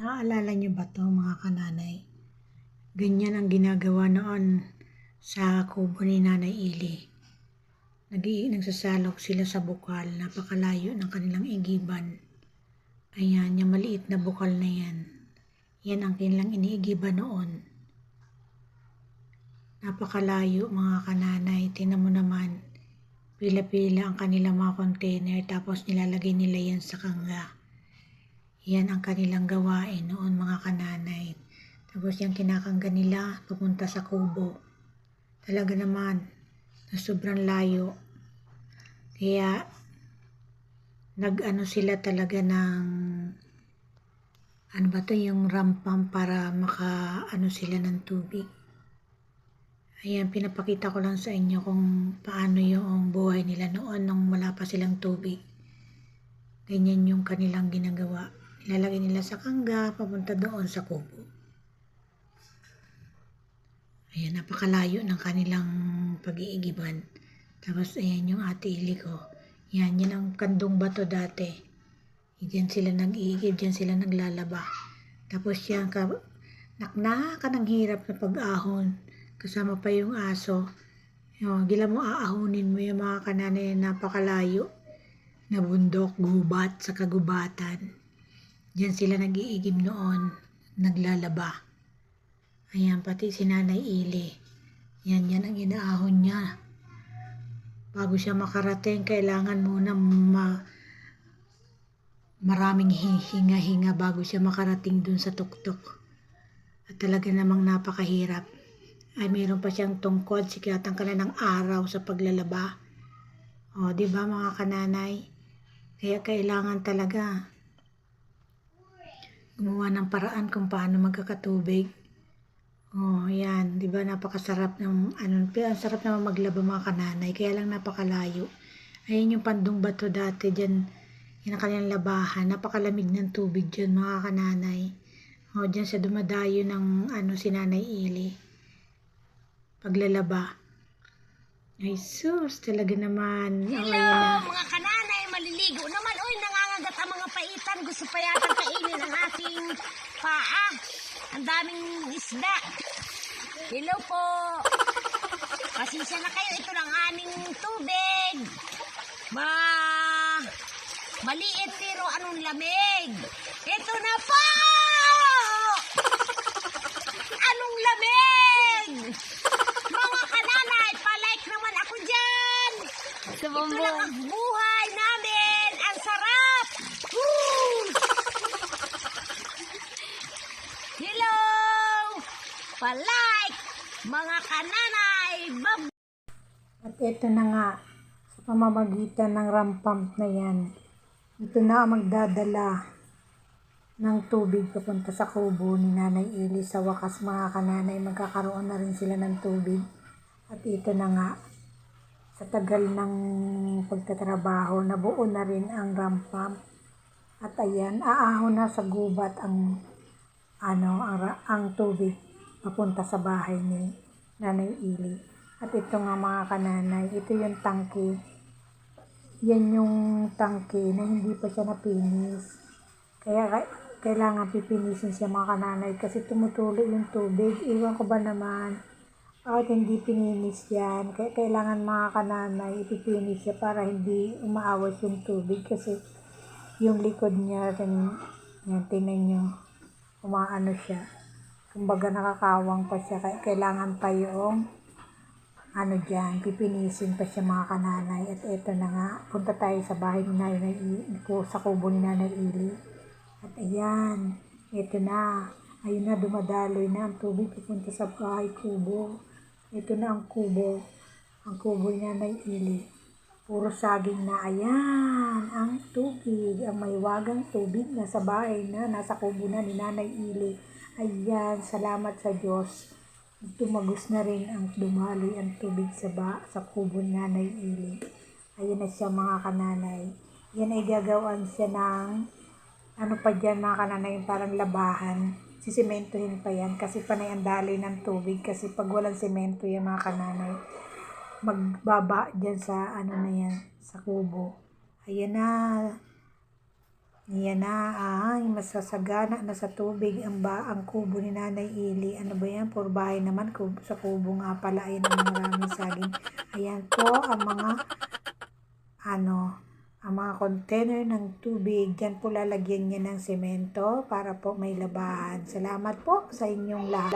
Naaalala niyo ba 'to mga kananay? Ganyan ang ginagawa noon sa kubo ni Nanay Ili. Nagsasalok sila sa bukal, napakalayo ng kanilang igiban. Ayan, yung maliit na bukal na yan. Yan ang kanilang iniigiban noon. Napakalayo mga kananay, tingnan mo naman. Pila-pila ang kanilang mga container tapos nilalagay nila yan sa kangga. Yan ang kanilang gawain noon mga kananay. Tapos yung kinakangga nila papunta sa kubo. Talaga naman na sobrang layo. Kaya nag-ano sila talaga ng ano ba to yung rampam para maka-ano sila ng tubig. Ayan, pinapakita ko lang sa inyo kung paano yung buhay nila noon nung wala pa silang tubig. Ganyan yung kanilang ginagawa. Ilalagay nila sa kangga, papunta doon sa kubo. Ayan, napakalayo ng kanilang pag-iigiban. Tapos, ayan yung ate Ili ko. Yan ang kandong bato dati. Diyan sila nag-iigib, diyan sila naglalaba. Tapos yan, naknaka ng hirap na pag-ahon. Kasama pa yung aso. Yung, gila mo aahonin mo yung mga kananay na napakalayo. Na bundok, gubat, sa kagubatan. Diyan sila nag-iigib noon. Naglalaba. Ayan, pati si Nanay Ili. Yan ang inaahon niya. Bago siya makarating, kailangan muna maraming hinga-hinga bago siya makarating dun sa tuktok. At talaga namang napakahirap. Ay, mayroon pa siyang tungkod, sikatan ka na ng araw sa paglalaba. O, di ba mga kananay? Kaya kailangan talaga gumawa ng paraan kung paano magkakatubig. Oh, yan, 'di ba napakasarap ng ang sarap naman maglaba mga kananay, kaya lang napakalayo. Ayun yung Pandong Bato dati diyan, yung kanilang labahan, napakalamig ng tubig diyan mga kananay. Oh, diyan sa dumadayo ng si Nanay Ili. Paglalaba. Ay sus, talaga naman. Hello, mga kananay, maliligo naman. Oy, nangangagat ang mga paitan. Gusto pa yata kainin ang aking paa. Ang daming isda. Hello po. Pasensya na kayo. Ito lang aming tubig. Maliit pero anong lamig. Ito na po! Anong lamig! Mga kananay, palike naman ako dyan. Ito lang ang buhay namin. Ang sarap. Woo! Hello! Palike, mga kananay. At ito na nga, sa pamamagitan ng rampam na yan, ito na ang magdadala ng tubig papunta sa kubo ni Nanay Ili. Sa wakas mga kananay, magkakaroon na rin sila ng tubig. At ito na nga, sa tagal ng pagtatrabaho, nabuo na rin ang rampam. At ayan, aahon na sa gubat ang tubig papunta sa bahay ni Nanay Ili. At ito nga mga kananay, ito yung tangke. Yan yung tangke na hindi pa siya napinis. Kaya kailangan pipinisin siya mga kananay kasi tumutulo yung tubig. Iwan ko ba naman? At hindi pininis yan. Kaya kailangan mga kananay ipipinis siya para hindi umaawas yung tubig kasi yung likod niya, yan, tingnan nyo, umaano siya. Kumbaga nakakawang pa siya. Kaya kailangan pa yung dyan, pipinisin pa siya mga kananay. At eto na nga, punta tayo sa bahay ni Nanay Ili, sa kubo ni Nanay Ili. At ayan, eto na, ayun na, dumadaloy na ang tubig pupunta sa bahay kubo. Ito na ang kubo ni Nanay Ili. Puro saging na, ayan, ang tubig, ang mahiwagang tubig na sa bahay na, nasa kubo na ni Nanay Ili. Ayan, salamat sa Diyos. Tumagos na rin ang dumaloy ang tubig sa kubo ni Nanay Ili. Ayan na siya mga kananay. Yan ay gagawin siya ng pa dyan mga kananay, parang labahan. Sisimentohin pa yan kasi panay ang daloy ng tubig kasi pag walang semento yan mga kananay, magbaba dyan sa na yan, sa kubo. Ayan na. Yan na, masasagana na sa tubig ang kubo ni Nanay Ili. Ano ba yan? Puro bahay naman sa kubo nga pala. Ayan ang maraming saging. Ayan po ang mga container ng tubig. Diyan po lalagyan niya ng semento para po may labahan. Salamat po sa inyong lahat.